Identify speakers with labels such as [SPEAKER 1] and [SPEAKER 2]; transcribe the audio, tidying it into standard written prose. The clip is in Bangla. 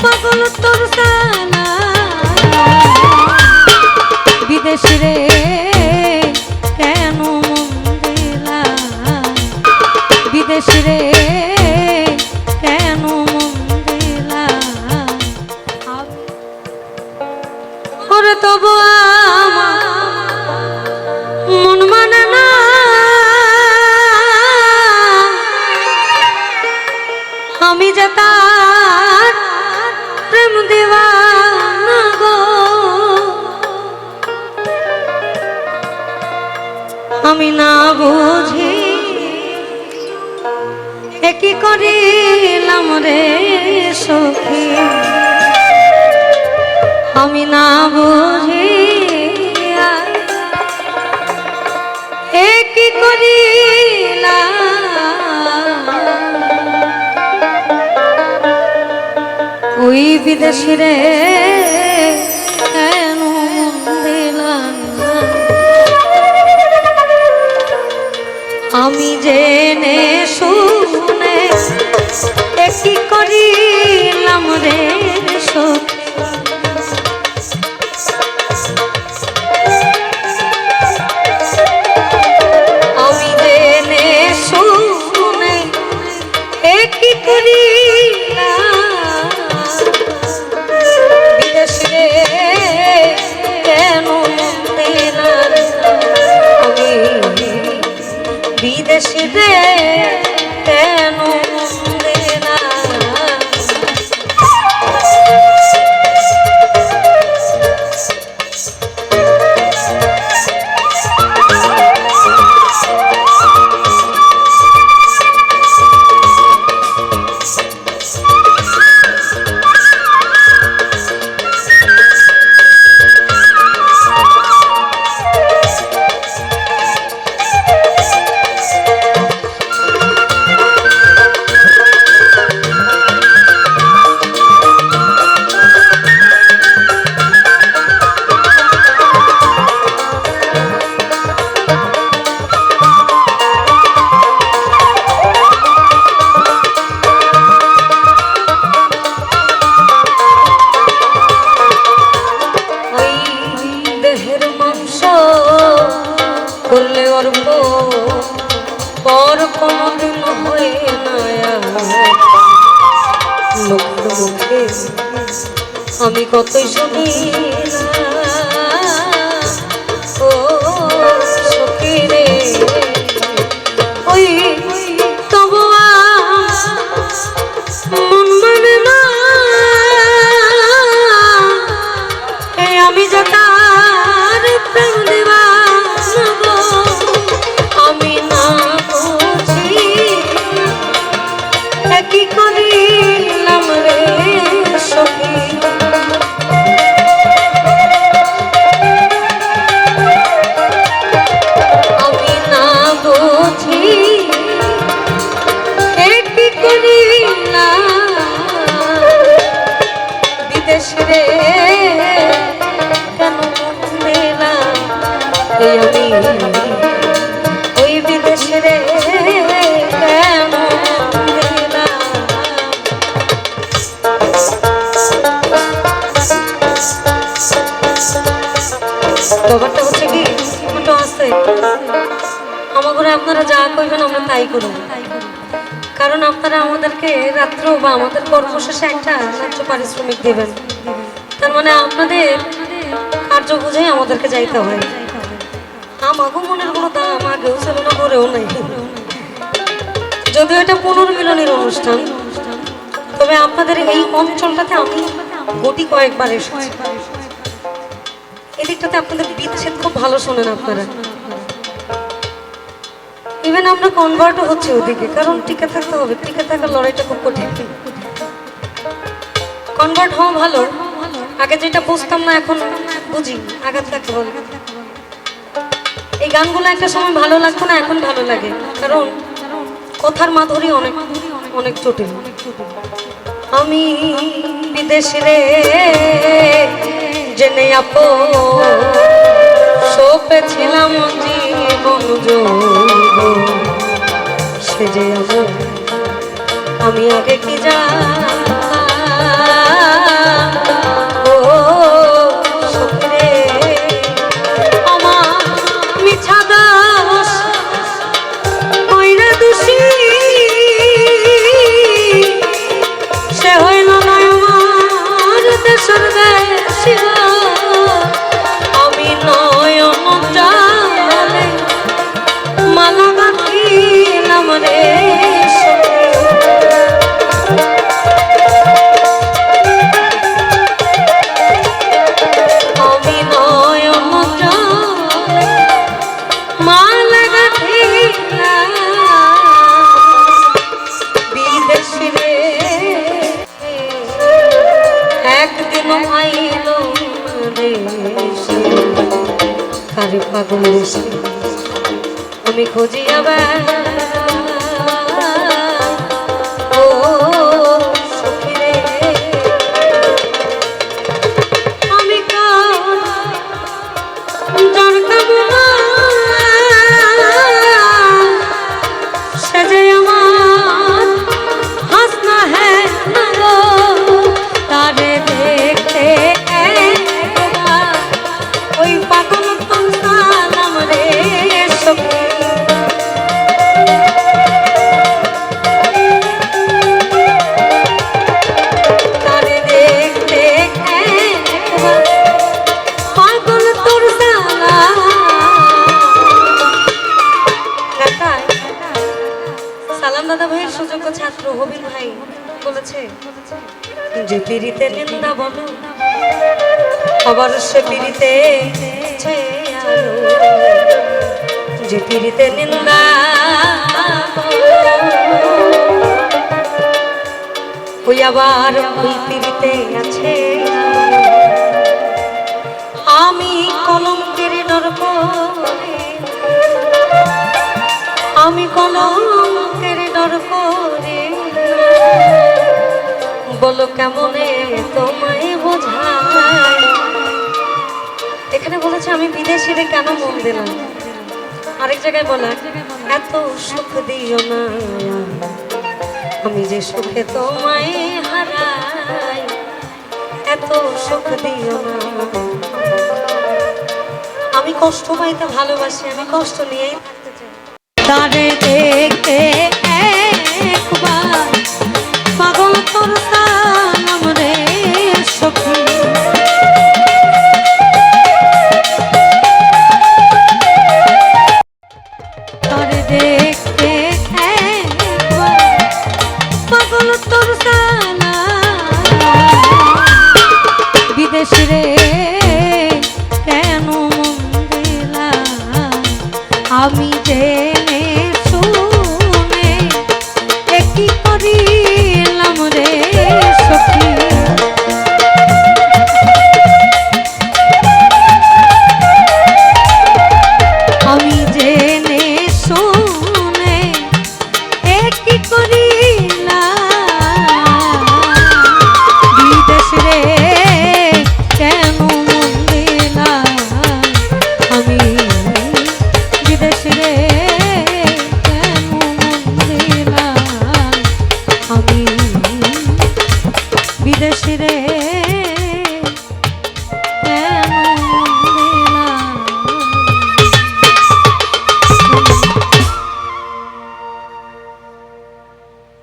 [SPEAKER 1] পাগল তোর জানা বিদেশি রে কেন মন দিলা বিদেশি রে কেন মন দিলা ওরে তবু আমার মন মানে না আমি যে তার প্রেম দিওয়ানা গো আমি না বুঝি কি করিলাম রে সখী আমি না বুঝি কি করিলাম ওই বিদেশি রে কেন মন দিলাম আমি জেনে শুনে কি করিলাম রে সখী আমি জেনে শুনে কি করিলাম বিদেশি রে কেন দিলাম আমি বিদেশি রে কেন করলে অর্প পর কোনদিন হয়ে না লোকের মুখে আমি কতই শুনি ও সখী রে ওই তবু মন মানে না আমি যে তার প্রেম দেবা আমি না বুঝি কি করিলাম রে সখী আমি না বুঝি কি করিলাম বিদেশ রে কেন দিলাম আমি ওই বিদেশে রে কেন দিলাম ব্যাপারটা হচ্ছে কি একটু আসতে আমার ঘরে আপনারা যা করবেন আমরা তাই করব কারণ আপনারা আমাদেরকে রাত্র বা আমাদের কর্মশেষে একটা ন্যায্য পারিশ্রমিক দেবেন তার মানে আপনাদের কার্য বুঝেই আমাদেরকে যাইতে হয় আমাগো মনের কোনো দাম আগেও ছিল না পরেও নাই যদিও এটা পুনর্মিলনের অনুষ্ঠান তবে আপনাদের এই অঞ্চলটাতে আমি গতি কয়েকবার এসেছি এদিকটাতে আপনাদের বিচ্ছেদ খুব ভালো শোনেন আপনারা ইভেন আমরা কনভার্টও হচ্ছে ওদিকে কারণ টিকে থাকতে হবে টিকে থাকার লড়াইটা খুব কঠিন কনভার্ট হওয়া ভালো আগে যেটা বুঝতাম না এখন বুঝি আঘাত লাগতে বলে এই গানগুলো একটা সময় ভালো লাগতো না এখন ভালো লাগে কারণ কথার মাধুরী অনেক অনেক জটিল আমি বিদেশে রে জেনে আপো সপেছিলাম জীবন সে যে আমি আগে কি জানি পরদেশি গো, আমি নয়ন জলে মালা গাঁথিলাম রে আমি নয়ন জলে মালা গাঁথিলাম বিদেশি রে একদিন আইল দেশে কারে পাগল দেশে আমি খুঁজিয়া ও সখী রে আমি যার কামনা সে যে আমার হাসনা হ্যাঁ তারে দেখতে ওই পাগল সালাম রে সখী তারে দেখতে পাগল তোর সালাম সালাম দাদা ভাইয়ের সুযোগ্য ছাত্র হবিল ভাই বলেছে যে পিড়িতে নিন্দা বলো আবার সে পিড়িতে যে পিড়িতে নিন্দা ওই আবার ওই পিড়িতে আছে আমি কলঙ্কের ডর করে আমি কলঙ্কের ডর করে বলো কেমনে তোমায় বোঝাই এখানে বলেছে আমি বিদেশিরে কেন মন দিলাম আরেক জায়গায় বলা এত সুখ দিও না আমি যে সুখে তোমায় হারাই এত সুখ দিও না আমি কষ্ট পাইতে ভালোবাসি আমি কষ্ট নিয়েই থাকতে চাই তারে দেখতে